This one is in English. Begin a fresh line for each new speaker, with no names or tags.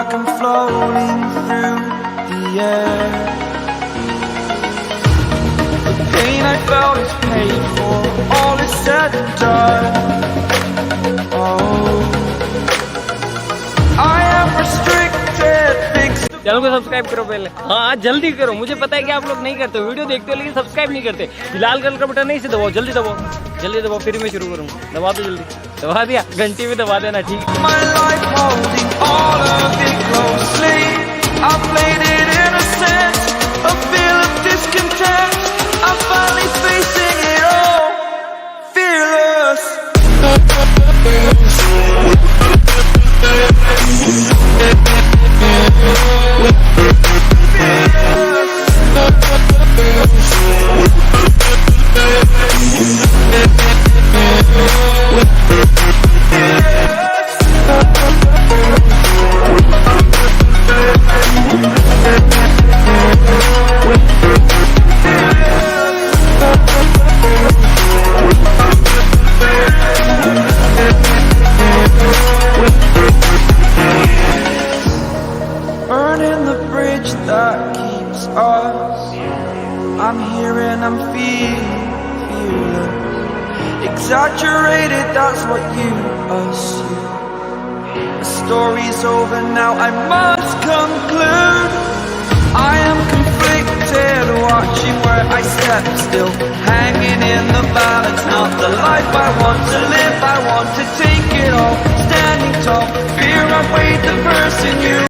like I'm floating through the air. The pain I felt is paid for, all is said and done. Oh, I am restricted, fixed.
Channel को subscribe करो पहले, हाँ जल्दी करो। मुझे पता है कि आप लोग नहीं करते, वीडियो देखते हो लेकिन सब्सक्राइब नहीं करते। लाल कलर का बटन नहीं से दबाओ, जल्दी दबाओ, जल्दी दबाओ, फिर मैं शुरू करूँगा। दबा दो जल्दी, दबा दिया, घंटी में दबा देना, ठीक है।
My life holding all of it closely. I played it innocent, a feel of discontent. I'm finally facing it all, fearless. Burning the bridge that keeps us. I'm here and I'm feeling exaggerated, that's what you assume. The story's over now, I must conclude. I am conflicted, watching where I step still, hanging in the balance. Not the life I want to live, I want to take it all. Standing tall, fear I weighed the person you